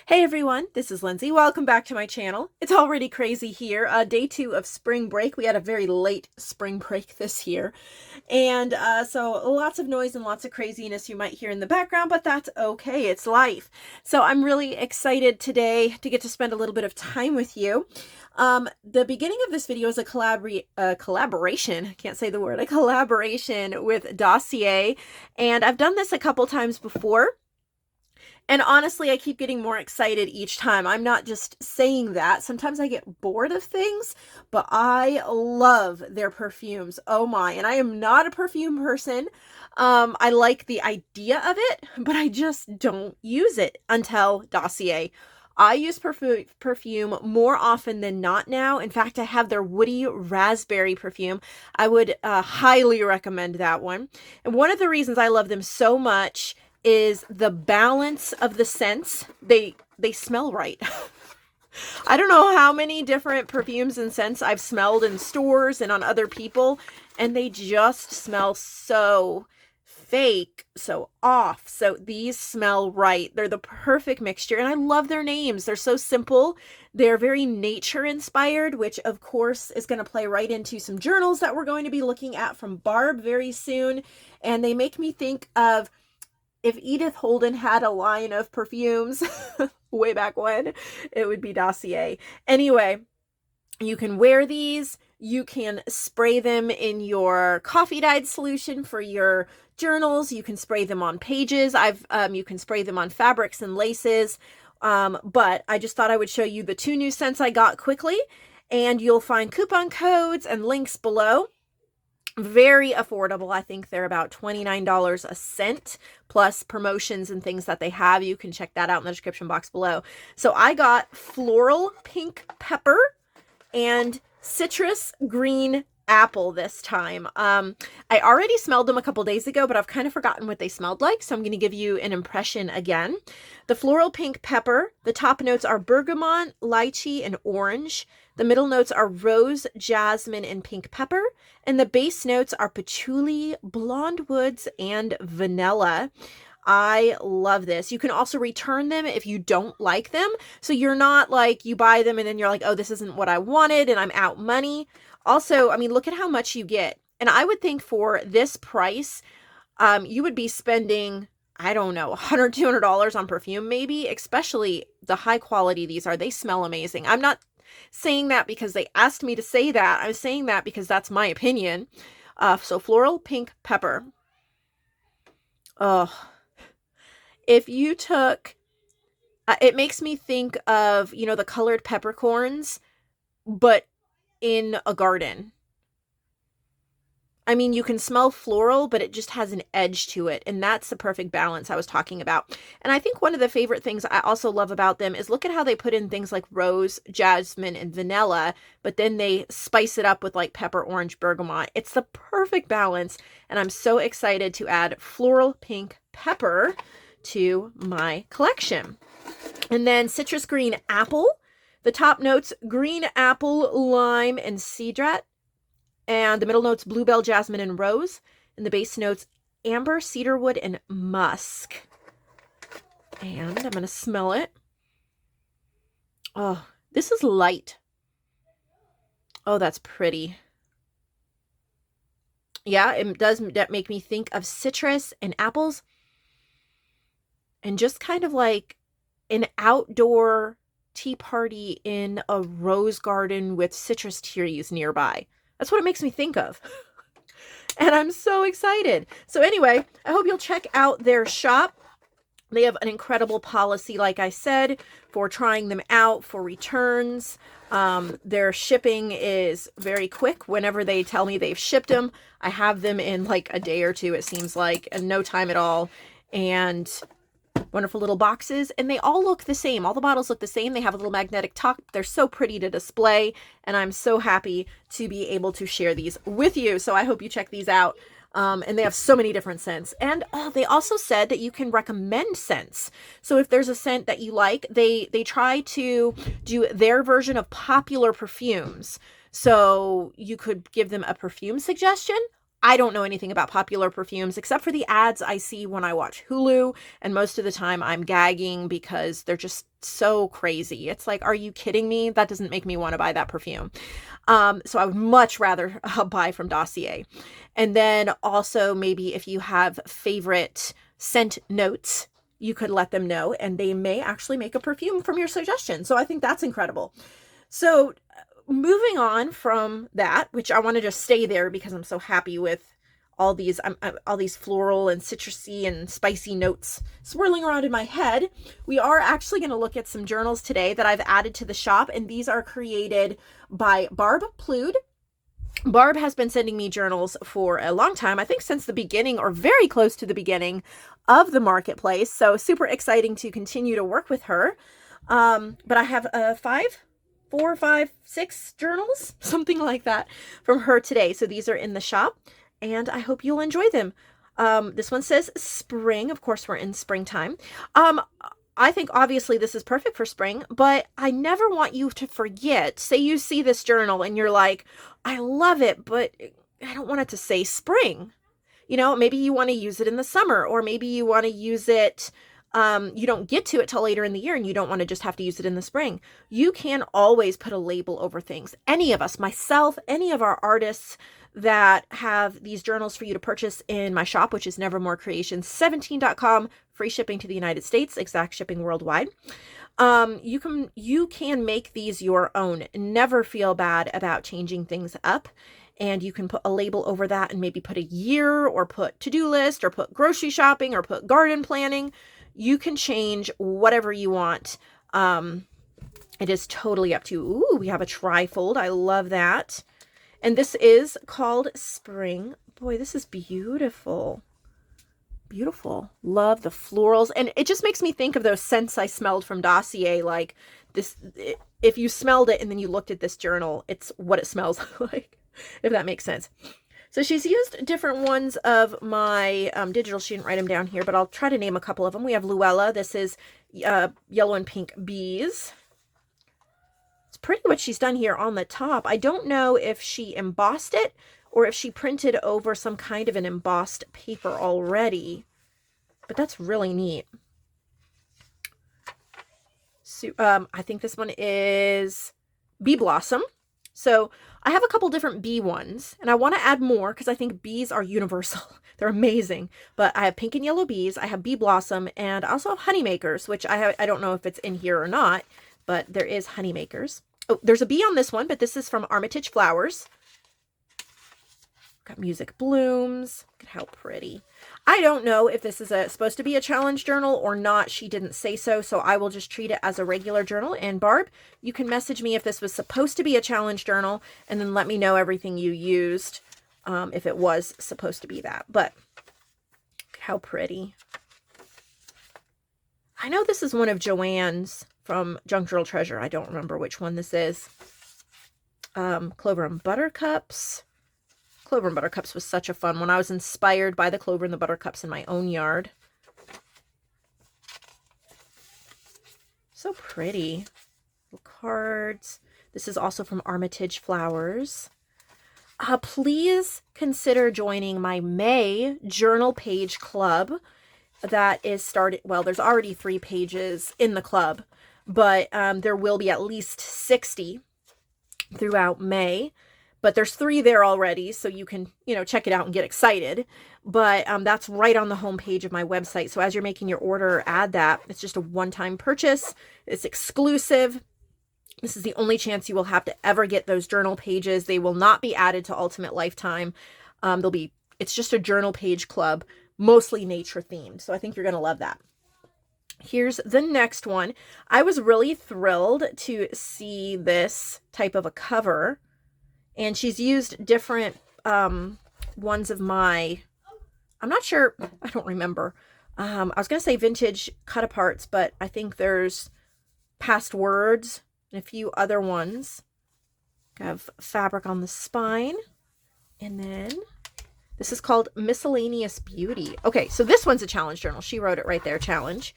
Hey everyone, this is Lindsay. Welcome back to my channel. It's already crazy here. Day 2 of spring break. We had a very late spring break this year. And so lots of noise and lots of craziness you might hear in the background, but that's okay. It's life. So I'm really excited today to get to spend a little bit of time with you. The beginning of this video is a collaboration. I can't say the word. A collaboration with Dossier. And I've done this a couple times before. And honestly, I keep getting more excited each time. I'm not just saying that. Sometimes I get bored of things, but I love their perfumes. Oh my. And I am not a perfume person. I like the idea of it, but I just don't use it until Dossier. I use perfume more often than not now. In fact, I have their woody raspberry perfume. I would highly recommend that one. And one of the reasons I love them so much is the balance of the scents. They smell right. I don't know how many different perfumes and scents I've smelled in stores and on other people, and they just smell so fake, so off. So these smell right. They're the perfect mixture, and I love their names. They're so simple. They're very nature inspired, which of course is going to play right into some journals that we're going to be looking at from Barb very soon. And they make me think of if Edith Holden had a line of perfumes way back when, it would be Dossier. Anyway, you can wear these. You can spray them in your coffee dyed solution for your journals. You can spray them on pages. You can spray them on fabrics and laces. But I just thought I would show you the 2 new scents I got quickly, and you'll find coupon codes and links below. Very affordable. I think they're about $29 a scent plus promotions and things that they have. You can check that out in the description box below. So I got Floral Pink Pepper and Citrus Green Apple this time. I already smelled them a couple days ago, but I've kind of forgotten what they smelled like, so I'm going to give you an impression again. The Floral Pink Pepper, the top notes are bergamot, lychee, and orange. The middle notes are rose, jasmine, and pink pepper. And the base notes are patchouli, blonde woods, and vanilla. I love this. You can also return them if you don't like them. So you're not like, you buy them and then you're like, oh, this isn't what I wanted and I'm out money. Also, I mean, look at how much you get. And I would think for this price, you would be spending, I don't know, $100, $200 on perfume maybe, especially the high quality these are. They smell amazing. I'm not saying that because they asked me to say that. I'm saying that because that's my opinion. So Floral Pink Pepper. Oh, if you took, it makes me think of, you know, the colored peppercorns, but in a garden. I mean, you can smell floral, but it just has an edge to it. And that's the perfect balance I was talking about. And I think one of the favorite things I also love about them is look at how they put in things like rose, jasmine, and vanilla, but then they spice it up with like pepper, orange, bergamot. It's the perfect balance. And I'm so excited to add Floral Pink Pepper to my collection. And then Citrus Green Apple. The top notes, green apple, lime, and cedrat. And the middle notes, bluebell, jasmine, and rose. And the base notes, amber, cedarwood, and musk. And I'm going to smell it. Oh, this is light. Oh, that's pretty. Yeah, it does make me think of citrus and apples. And just kind of like an outdoor tea party in a rose garden with citrus trees nearby. That's what it makes me think of. And I'm so excited. So anyway, I hope you'll check out their shop. They have an incredible policy, like I said, for trying them out, for returns. Their shipping is very quick. Whenever they tell me they've shipped them, I have them in like a day or two, it seems like, and no time at all. And wonderful little boxes, and they all look the same. All the bottles look the same. They have a little magnetic top. They're so pretty to display, and I'm so happy to be able to share these with you. So I hope you check these out. And they have so many different scents. And they also said that you can recommend scents. So if there's a scent that you like, they try to do their version of popular perfumes. So you could give them a perfume suggestion. I don't know anything about popular perfumes except for the ads I see when I watch Hulu. And most of the time I'm gagging because they're just so crazy. It's like, are you kidding me? That doesn't make me want to buy that perfume. So I would much rather buy from Dossier. And then also maybe if you have favorite scent notes, you could let them know and they may actually make a perfume from your suggestion. So I think that's incredible. So moving on from that, which I want to just stay there because I'm so happy with all these floral and citrusy and spicy notes swirling around in my head. We are actually going to look at some journals today that I've added to the shop, and these are created by Barb Plude. Barb has been sending me journals for a long time, I think since the beginning or very close to the beginning of the marketplace. So super exciting to continue to work with her. But I have 4, 5, 6 journals, something like that, from her today. So these are in the shop, and I hope you'll enjoy them. This one says spring. Of course, we're in springtime. I think obviously this is perfect for spring, but I never want you to forget. Say you see this journal and you're like, I love it, but I don't want it to say spring. You know, maybe you want to use it in the summer, or maybe you want to use it, you don't get to it till later in the year and you don't want to just have to use it in the spring. You can always put a label over things. Any of us, myself, any of our artists that have these journals for you to purchase in my shop, which is nevermorecreations17.com, free shipping to the United States, exact shipping worldwide. You can make these your own. Never feel bad about changing things up. And you can put a label over that and maybe put a year, or put to-do list, or put grocery shopping, or put garden planning. You can change whatever you want. It is totally up to you. Ooh, we have a trifold. I love that. And this is called Spring. Boy, this is beautiful. Beautiful. Love the florals. And it just makes me think of those scents I smelled from Dossier. Like this, if you smelled it and then you looked at this journal, it's what it smells like, if that makes sense. So she's used different ones of my digital. She didn't write them down here, but I'll try to name a couple of them. We have Luella. This is yellow and pink bees. It's pretty what she's done here on the top. I don't know if she embossed it or if she printed over some kind of an embossed paper already, but that's really neat. So, I think this one is Bee Blossom. So I have a couple different bee ones, and I want to add more because I think bees are universal. They're amazing. But I have pink and yellow bees, I have Bee Blossom, and I also have honey makers, which I don't know if it's in here or not, but there is honey makers. Oh, there's a bee on this one, but this is from Armitage Flowers. Got Music Blooms. Look at how pretty. I don't know if this is supposed to be a challenge journal or not. She didn't say so, so I will just treat it as a regular journal. And Barb, you can message me if this was supposed to be a challenge journal, and then let me know everything you used, if it was supposed to be that. But look how pretty. I know this is one of Joanne's from Junk Journal Treasure. I don't remember which one this is. Clover and Buttercups. Clover and Buttercups was such a fun one. I was inspired by the Clover and the Buttercups in my own yard. So pretty. Little cards. This is also from Armitage Flowers. Please consider joining my May journal page club that is started. Well, there's already 3 pages in the club, but there will be at least 60 throughout May. But there's 3 there already, so you can, check it out and get excited. But that's right on the home page of my website. So as you're making your order, add that. It's just a one-time purchase. It's exclusive. This is the only chance you will have to ever get those journal pages. They will not be added to Ultimate Lifetime. It's just a journal page club, mostly nature themed. So I think you're going to love that. Here's the next one. I was really thrilled to see this type of a cover. And she's used different ones of my, I'm not sure, I don't remember. I was going to say vintage cut-aparts, but I think there's Past Words and a few other ones. Have fabric on the spine. And then this is called Miscellaneous Beauty. Okay, so this one's a challenge journal. She wrote it right there, challenge.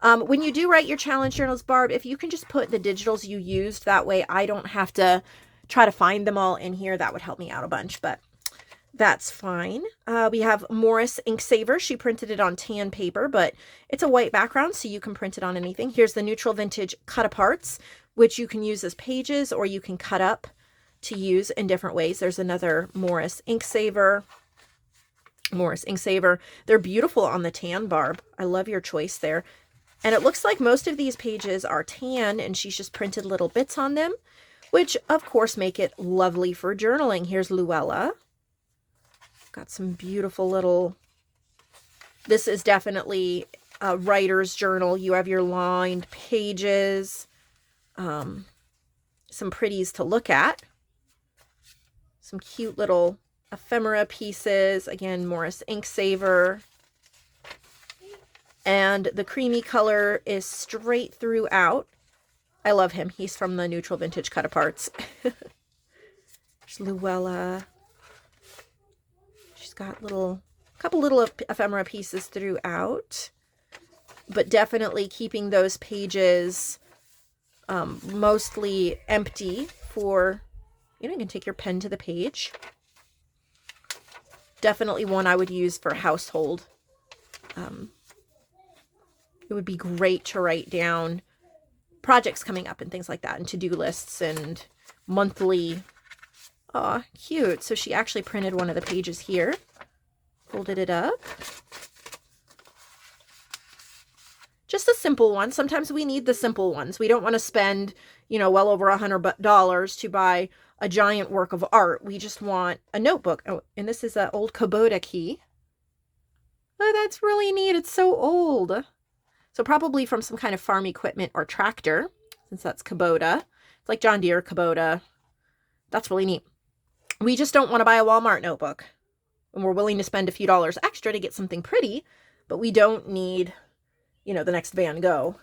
When you do write your challenge journals, Barb, if you can just put the digitals you used, that way I don't have to try to find them all in here. That would help me out a bunch. But That's fine. We have Morris Ink Saver. She printed it on tan paper, but it's a white background, so you can print it on anything. Here's the Neutral Vintage Cut-Aparts, which you can use as pages or you can cut up to use in different ways. There's another Morris Ink Saver. Morris Ink Saver. They're beautiful on the tan, Barb. I love your choice there. And it looks like most of these pages are tan, and she's just printed little bits on them, which of course make it lovely for journaling. Here's Luella. Got some beautiful little, this is definitely a writer's journal. You have your lined pages, some pretties to look at, some cute little ephemera pieces. Again, Morris Ink Saver. And the creamy color is straight throughout. I love him. He's from the Neutral Vintage Cut-Aparts. There's Luella. She's got couple little ephemera pieces throughout, but definitely keeping those pages mostly empty for, you can take your pen to the page. Definitely one I would use for household. It would be great to write down projects coming up and things like that, and to-do lists and monthly. Aw, cute. So she actually printed one of the pages here, folded it up. Just a simple one. Sometimes we need the simple ones. We don't want to spend, well over $100 to buy a giant work of art. We just want a notebook. Oh, and this is an old Kubota key. Oh, that's really neat. It's so old. So probably from some kind of farm equipment or tractor, since that's Kubota. It's like John Deere, Kubota. That's really neat. We just don't want to buy a Walmart notebook. And we're willing to spend a few dollars extra to get something pretty, but we don't need, the next Van Gogh.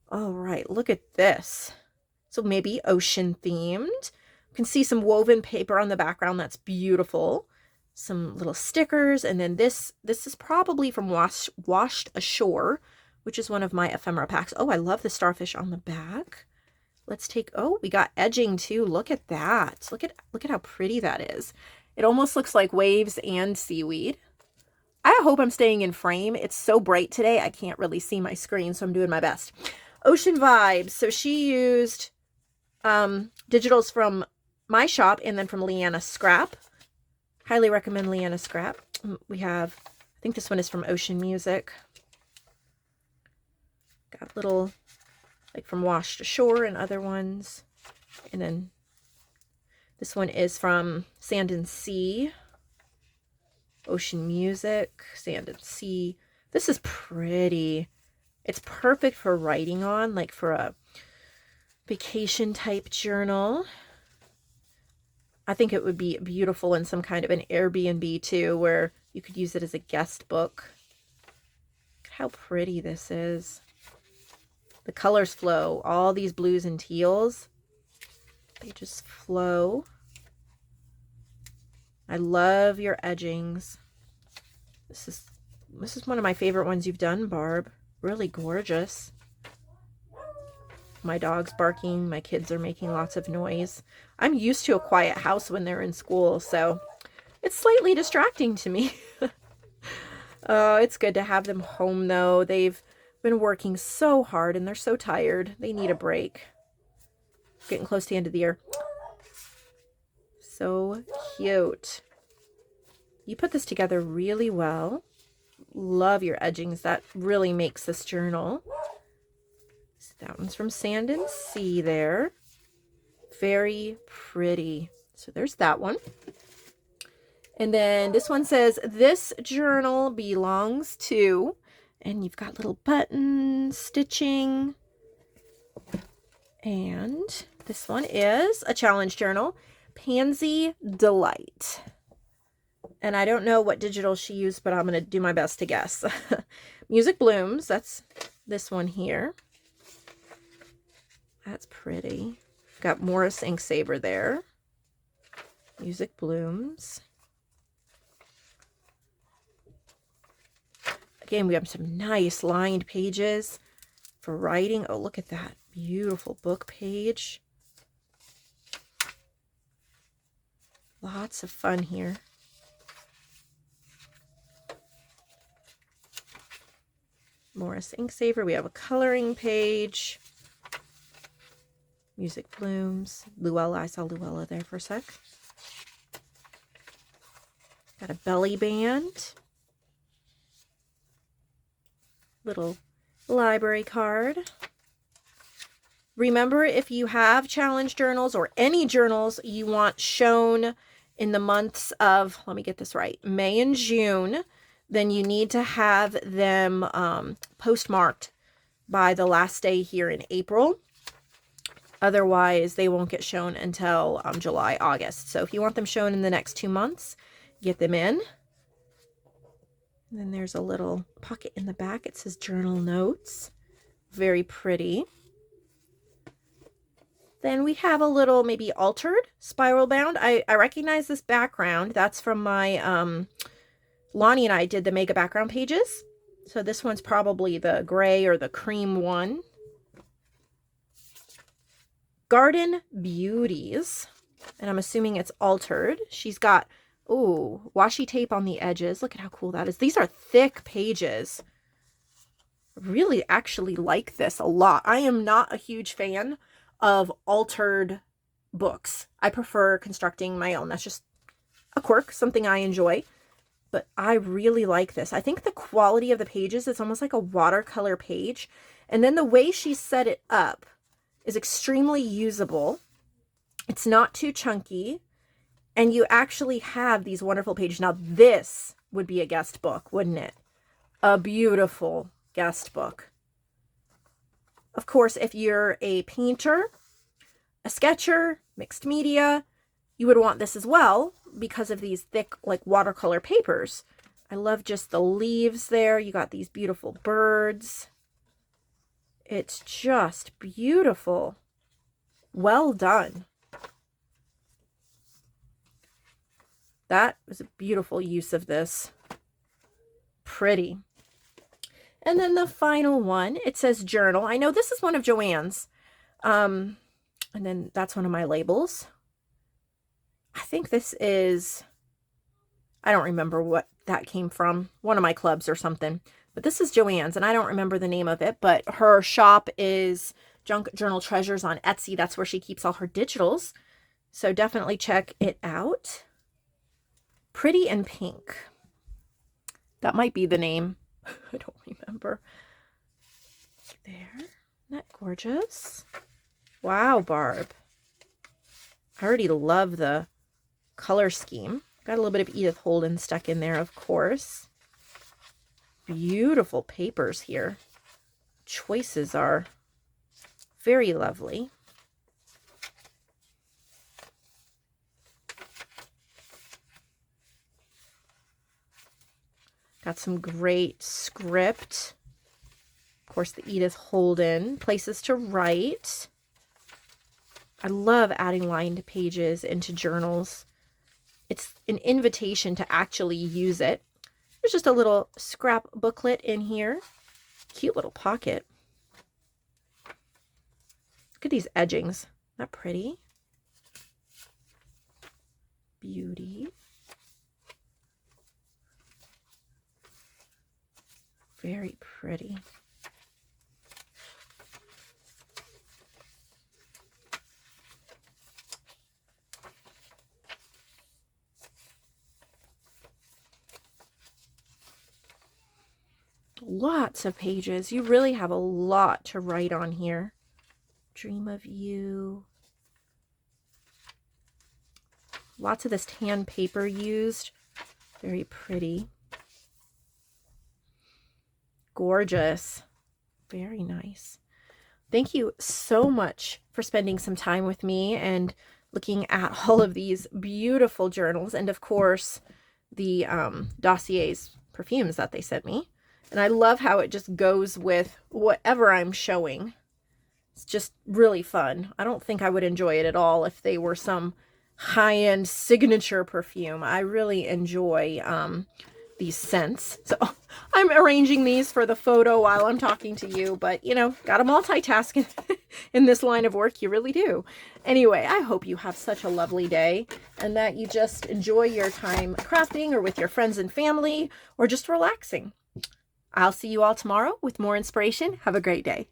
All right, look at this. So maybe ocean themed. You can see some woven paper on the background. That's beautiful. Some little stickers, and then this is probably from Washed Ashore, which is one of my ephemera packs. Oh, I love the starfish on the back. Let's take, oh, we got edging too. Look at that. Look at how pretty that is. It almost looks like waves and seaweed. I hope I'm staying in frame. It's so bright today, I can't really see my screen, so I'm doing my best. Ocean Vibes. So she used digitals from my shop and then from Leanna Scrap. Highly recommend Leanna Scrap. We have, I think this one is from Ocean Music. Got little, like from Washed Ashore and other ones. And then this one is from Sand and Sea. Ocean Music, Sand and Sea. This is pretty. It's perfect for writing on, like for a vacation type journal. I think it would be beautiful in some kind of an Airbnb too, where you could use it as a guest book. Look how pretty this is. The colors flow. All these blues and teals, they just flow. I love your edgings. This is one of my favorite ones you've done, Barb. Really gorgeous. My dog's barking. My kids are making lots of noise. I'm used to a quiet house when they're in school, so it's slightly distracting to me. Oh, it's good to have them home, though. They've been working so hard, and they're so tired. They need a break. Getting close to the end of the year. So cute. You put this together really well. Love your edgings. That really makes this journal. So that one's from Sand and Sea there. Very pretty. So there's that one. And then this one says, this journal belongs to, and you've got little buttons, stitching. And this one is a challenge journal, Pansy Delight. And I don't know what digital she used, but I'm going to do my best to guess. Music Blooms, that's this one here. That's pretty. Got Morris Ink Saver there. Music Blooms. Again, we have some nice lined pages for writing. Oh, look at that. Beautiful book page. Lots of fun here. Morris Inksaver. We have a coloring page. Music Blooms. Luella. I saw Luella there for a sec. Got a belly band. Little library card. Remember, if you have challenge journals or any journals you want shown in the months of, let me get this right, May and June, then you need to have them postmarked by the last day here in April. Otherwise, they won't get shown until July, August. So if you want them shown in the next 2 months, get them in. And then there's a little pocket in the back. It says journal notes. Very pretty. Then we have a little maybe altered spiral bound. I recognize this background. That's from my, Lonnie and I did the mega background pages. So this one's probably the gray or the cream one. Garden Beauties. And I'm assuming it's altered. She's got, ooh, washi tape on the edges. Look at how cool that is. These are thick pages. Really actually like this a lot. I am not a huge fan of altered books. I prefer constructing my own. That's just a quirk, something I enjoy. But I really like this. I think the quality of the pages is almost like a watercolor page. And then the way she set it up is extremely usable. It's not too chunky. And you actually have these wonderful pages. Now this would be a guest book, wouldn't it? A beautiful guest book. Of course, if you're a painter, a sketcher, mixed media, you would want this as well because of these thick, like watercolor papers. I love just the leaves there. You got these beautiful birds. It's just beautiful. Well done. That was a beautiful use of this. Pretty. And then the final one, it says journal. I know this is one of Joanne's. And then that's one of my labels. I think this is, I don't remember what that came from. One of my clubs or something. But this is Joanne's, and I don't remember the name of it. But her shop is Junk Journal Treasures on Etsy. That's where she keeps all her digitals. So definitely check it out. Pretty in Pink. That might be the name. I don't remember. There. Isn't that gorgeous? Wow, Barb. I already love the color scheme. Got a little bit of Edith Holden stuck in there, of course. Beautiful papers here. Choices are very lovely. Got some great script. Of course, the Edith Holden, places to write. I love adding lined pages into journals. It's an invitation to actually use it. There's just a little scrap booklet in here. Cute little pocket. Look at these edgings. Isn't that pretty? Beauty. Very pretty. Lots of pages. You really have a lot to write on here. Dream of You. Lots of this tan paper used. Very pretty. Gorgeous. Very nice. Thank you so much for spending some time with me and looking at all of these beautiful journals. And of course, the Dossier's perfumes that they sent me. And I love how it just goes with whatever I'm showing. It's just really fun. I don't think I would enjoy it at all if they were some high-end signature perfume. I really enjoy these scents. So I'm arranging these for the photo while I'm talking to you, but you know, gotta multitask. In this line of work, you really do. Anyway, I hope you have such a lovely day and that you just enjoy your time crafting or with your friends and family or just relaxing. I'll see you all tomorrow with more inspiration. Have a great day.